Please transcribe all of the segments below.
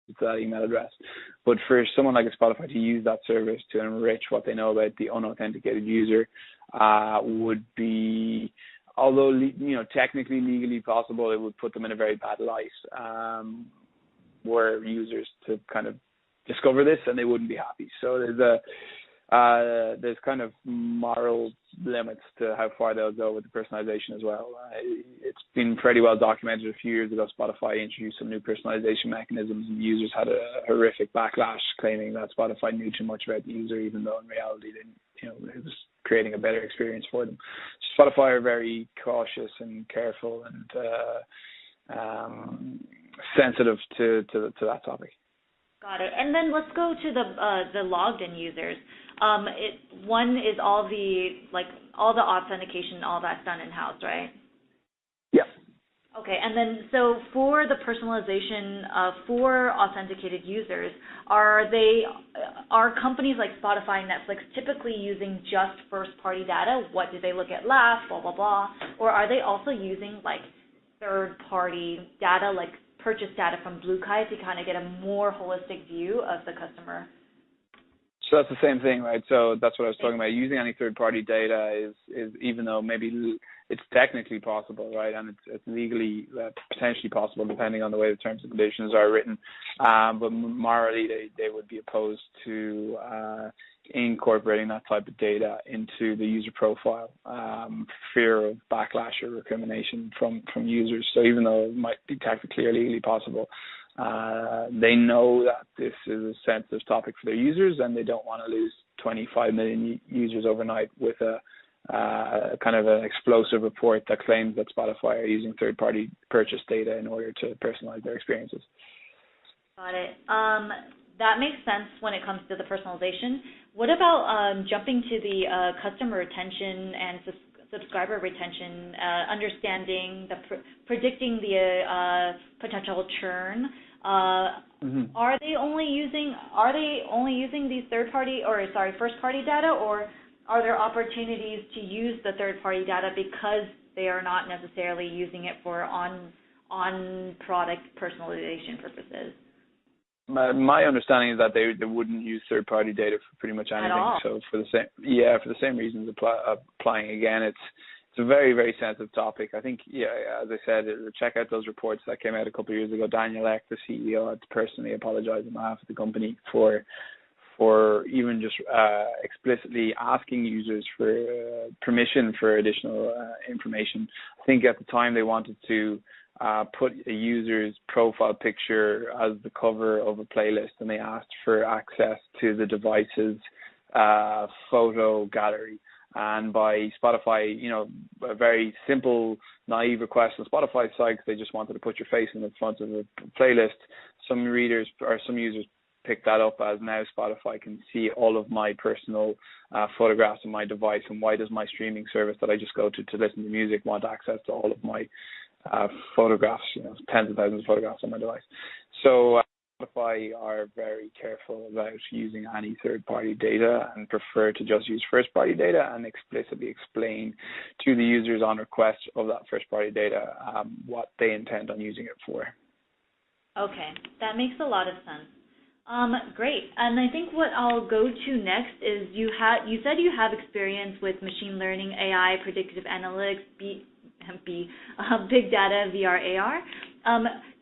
to that email address. But for someone like a Spotify to use that service to enrich what they know about the unauthenticated user would be, although technically legally possible, it would put them in a very bad light were users to kind of discover this, and they wouldn't be happy. So there's kind of moral limits to how far they'll go with the personalization as well. It's been pretty well documented. A few years ago, Spotify introduced some new personalization mechanisms, and users had a horrific backlash, claiming that Spotify knew too much about the user, even though in reality it was creating a better experience for them. Spotify are very cautious and careful and sensitive to that topic. Got it. And then let's go to the logged in users. One is all the authentication, all that's done in house, right? Yeah. Okay. And then so for the personalization for authenticated users, are companies like Spotify and Netflix typically using just first party data? What do they look at last? Blah blah blah. Or are they also using like third party data, like purchase data from Blue Kite, to kind of get a more holistic view of the customer? So that's the same thing, right? So that's what I was talking about. Using any third-party data is even though maybe it's technically possible, right, and it's legally potentially possible depending on the way the terms and conditions are written, but morally they would be opposed to incorporating that type of data into the user profile, fear of backlash or recrimination from users. So even though it might be technically or legally possible, they know that this is a sensitive topic for their users, and they don't want to lose 25 million users overnight with a kind of an explosive report that claims that Spotify are using third-party purchase data in order to personalize their experiences. Got it. That makes sense when it comes to the personalization. What about jumping to the customer retention and subscriber retention, understanding predicting the potential churn? Are they only using these first party data, or are there opportunities to use the third party data because they are not necessarily using it for on product personalization purposes? My understanding is that they wouldn't use third-party data for pretty much anything. At all. So for the same reasons applying again, it's a very, very sensitive topic. I think, as I said, check out those reports that came out a couple of years ago. Daniel Ek, the CEO, had to personally apologize on behalf of the company for even just explicitly asking users for permission for additional information. I think at the time they wanted to put a user's profile picture as the cover of a playlist, and they asked for access to the device's photo gallery. And by Spotify, a very simple, naive request on Spotify's site, they just wanted to put your face in the front of a playlist. Some readers or some users picked that up as now Spotify can see all of my personal photographs on my device, and why does my streaming service that I just go to listen to music want access to all of my photographs, tens of thousands of photographs on my device. So Spotify are very careful about using any third-party data and prefer to just use first-party data and explicitly explain to the users on request of that first-party data what they intend on using it for. Okay, that makes a lot of sense. Great. And I think what I'll go to next is you said you have experience with machine learning, AI, predictive analytics, big data, VR, AR.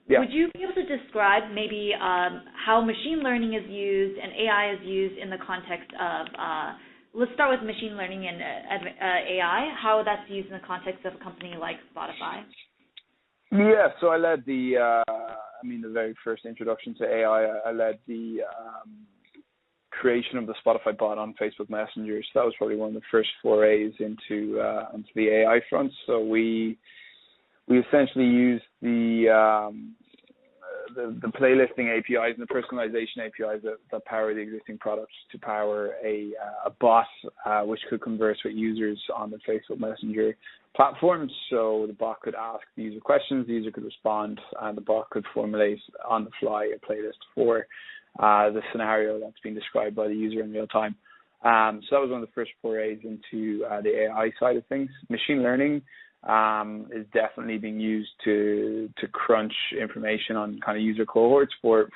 Yeah. Would you be able to describe maybe how machine learning is used and AI is used in the context of, let's start with machine learning and AI, how that's used in the context of a company like Spotify? Yeah, so I led the very first introduction to AI, I led the creation of the Spotify bot on Facebook Messenger. So that was probably one of the first forays into the AI front. So we essentially used the playlisting APIs and the personalization APIs that power the existing products to power a bot which could converse with users on the Facebook Messenger platform. So the bot could ask the user questions, the user could respond, and the bot could formulate on the fly a playlist for the scenario that's being described by the user in real time. So that was one of the first forays into the AI side of things. Machine learning is definitely being used to crunch information on kind of user cohorts for